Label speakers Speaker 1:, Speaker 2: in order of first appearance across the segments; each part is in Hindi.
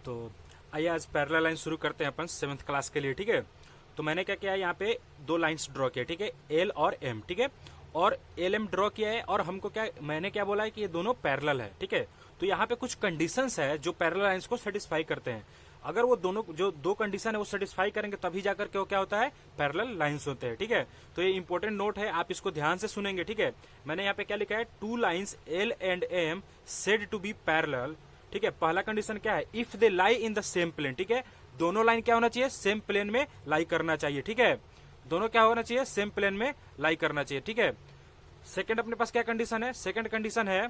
Speaker 1: तो आइए आज पैरेलल लाइन शुरू करते हैं अपन 7th क्लास के लिए। ठीक है, तो मैंने क्या किया, यहाँ पे दो लाइंस ड्रॉ किया। ठीक है, एल और एम। ठीक है, और एल एम ड्रॉ किया है और हमको क्या, मैंने क्या बोला है कि ये दोनों पैरेलल है। ठीक है, तो यहाँ पे कुछ कंडीशंस है जो पैरेलल लाइंस को सेटिस्फाई करते हैं। अगर वो दोनों जो दो कंडीशन है वो सेटिस्फाई करेंगे तभी जाकर के वो क्या होता है, पैरेलल लाइंस होते हैं। ठीक है, तो ये इंपॉर्टेंट नोट है, आप इसको ध्यान से सुनेंगे। ठीक है, मैंने यहाँ पे क्या लिखा है, two lines L and M said to be parallel. ठीक है, पहला कंडीशन क्या है, if they lie in the same plane. ठीक है, दोनों लाइन क्या होना चाहिए, सेम प्लेन में लाई करना चाहिए। ठीक है, दोनों क्या होना चाहिए, सेम प्लेन में लाई करना चाहिए। ठीक है, सेकंड अपने पास क्या कंडीशन है, सेकंड कंडीशन है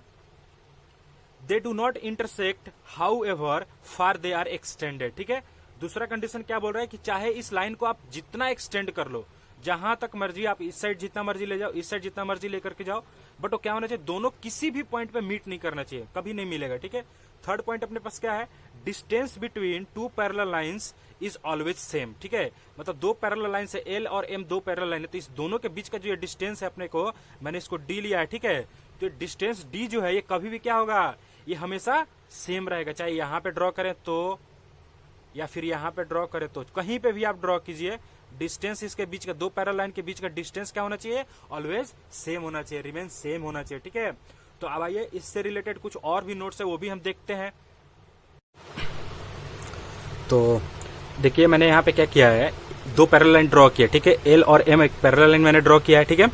Speaker 1: they do not intersect however far they are extended. ठीक है, दूसरा कंडीशन क्या बोल रहा है कि चाहे इस लाइन को आप जितना एक्सटेंड कर लो, जहां तक मर्जी, आप इस साइड जितना मर्जी ले जाओ, इस साइड जितना मर्जी लेकर के जाओ, बट वो क्या होना चाहिए, दोनों किसी भी पॉइंट पे मीट नहीं करना चाहिए, कभी नहीं मिलेगा। ठीक है, थर्ड पॉइंट अपने पास क्या है, distance between two parallel lines is always same. ठीक है, मतलब दो पैरेलल लाइन से एल और एम दो पैरेलल लाइन है, तो इस दोनों के बीच का जो डिस्टेंस है अपने को, मैंने इसको डी लिया है। ठीक है, तो डिस्टेंस डी जो है ये कभी भी क्या होगा, ये हमेशा सेम रहेगा, चाहे यहां पे ड्रॉ करें तो या फिर यहां पे ड्रॉ करें तो, कहीं पे भी आप ड्रॉ कीजिए, डिस्टेंस इसके बीच का, दो पैरेलल लाइन के बीच का डिस्टेंस क्या होना चाहिए, ऑलवेज सेम होना चाहिए, रिमेन सेम होना चाहिए। ठीक है, तो अब आइए इससे रिलेटेड कुछ और भी नोट्स है वो भी हम देखते हैं। तो देखिए मैंने यहाँ पे क्या किया है, दो पैरेलल लाइन ड्रॉ किया। ठीक है, एल और एम एक पैरेलल लाइन मैंने ड्रॉ किया है। ठीक है,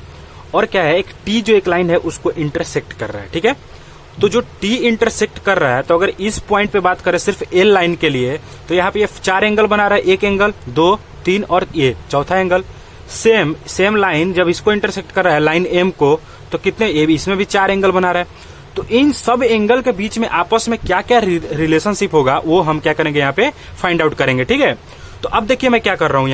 Speaker 1: और क्या है, एक टी जो एक लाइन है उसको इंटरसेक्ट कर रहा है। ठीक है, तो जो टी इंटरसेक्ट कर रहा है, तो अगर इस पॉइंट पे बात करें सिर्फ एल लाइन के लिए, तो यहाँ पे ये चार एंगल बना रहा है, एक एंगल, दो, तीन और ये चौथा एंगल। सेम लाइन जब इसको इंटरसेक्ट कर रहा है लाइन एम को, तो कितने, ये इसमें भी चार एंगल बना रहा है। तो इन सब एंगल के बीच में आपस में क्या क्या रिलेशनशिप होगा वो हम क्या करेंगे, यहाँ पे फाइंड आउट करेंगे। ठीक है, तो अब देखिए मैं क्या कर रहा हूँ,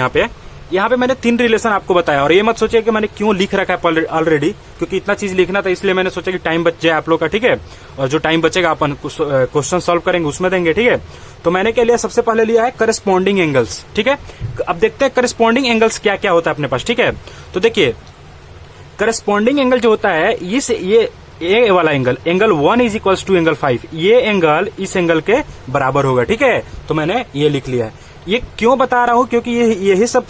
Speaker 1: यहाँ पे मैंने तीन रिलेशन आपको बताया, और ये मत सोचिए कि मैंने क्यों लिख रखा है ऑलरेडी, क्योंकि इतना चीज लिखना था इसलिए मैंने सोचा कि टाइम बच जाए आप लोग का। ठीक है, और जो टाइम बचेगा अपन क्वेश्चन सॉल्व करेंगे उसमें देंगे। ठीक है, तो मैंने क्या लिया, सबसे पहले लिया है करस्पॉन्डिंग एंगल्स। ठीक है, अब देखते हैं करस्पॉन्डिंग एंगल्स क्या क्या होता है अपने पास। ठीक है, तो देखिए करस्पॉन्डिंग एंगल जो होता है, ये वाला angle, angle 1 is equals to angle 5, ये एंगल इस एंगल के बराबर होगा। ठीक है, तो मैंने ये लिख लिया है। ये क्यों बता रहा हूं, क्योंकि यही सब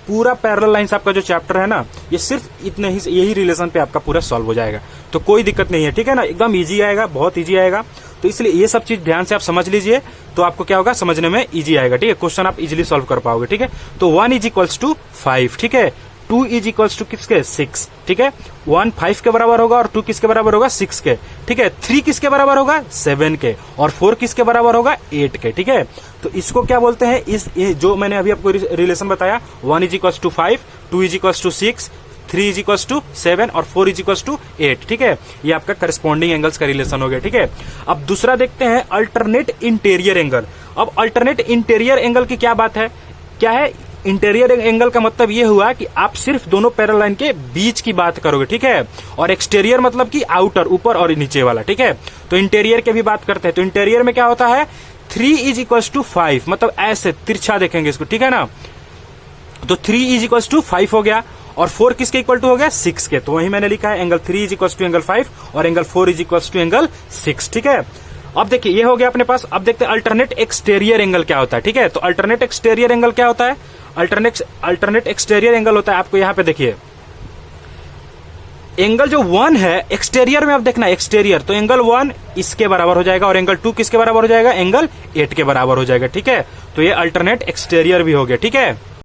Speaker 1: पूरा पैरेलल लाइंस आपका जो चैप्टर है ना, ये सिर्फ इतने ही, यही रिलेशन पे आपका पूरा सॉल्व हो जाएगा, तो कोई दिक्कत नहीं है। ठीक है ना, एकदम इजी आएगा, बहुत इजी आएगा। तो इसलिए ये सब चीज ध्यान से आप समझ लीजिए, तो आपको क्या होगा, समझने में इजी आएगा। ठीक है, क्वेश्चन आप इजीली सॉल्व कर पाओगे। ठीक है, तो 1 इज इक्वल्स टू 5। ठीक है, 2 इज इक्वल्स टू किसके, 6। ठीक है, 1 5 के बराबर होगा और 2 किसके बराबर होगा, 6 के। ठीक है, 3 किसके बराबर होगा, 7 के, और 4 किसके बराबर होगा, 8 के। ठीक है, तो इसको क्या बोलते हैं, जो मैंने अभी आपको रिलेशन बताया, 1 is equals to 5, 2 is equals to 6, 3 is equals to 7 और 4 इज इक्वल्स टू 8। ठीक है, ये आपका करस्पॉन्डिंग एंगल्स का रिलेशन हो गया। ठीक है, अब दूसरा देखते हैं अल्टरनेट इंटीरियर एंगल। अब अल्टरनेट इंटीरियर एंगल की क्या बात है, क्या है, इंटीरियर एंगल का मतलब ये हुआ कि आप सिर्फ दोनों पैरेलल लाइन के बीच की बात करोगे। ठीक है, और एक्सटीरियर मतलब कि आउटर, ऊपर और नीचे वाला। ठीक है, तो इंटीरियर की भी बात करते हैं, तो इंटीरियर में क्या होता है, 3 इज इक्वल्स टू 5, मतलब ऐसे तिरछा देखेंगे इसको। ठीक है ना, तो 3 इज इक्वल्स टू 5 हो गया, और 4 किसके इक्वल टू हो गया, 6 के। तो वही मैंने लिखा है, angle 3 is equals to angle 5 और angle 4 is equals to angle 6। ठीक है, अब देखिए ये हो गया अपने पास। अब देखते हैं अल्टरनेट एक्सटीरियर एंगल क्या होता है। ठीक है, तो अल्टरनेट एक्सटीरियर एंगल क्या होता है, अल्टरनेट एक्सटीरियर एंगल होता है, आपको यहां पे देखिए एंगल जो 1 है एक्सटीरियर में, अब देखना एक्सटीरियर, तो एंगल 1 इसके बराबर हो जाएगा और एंगल 2 किसके बराबर हो जाएगा, एंगल 8 के बराबर हो जाएगा। ठीक है, तो ये अल्टरनेट एक्सटीरियर भी हो गया। ठीक है।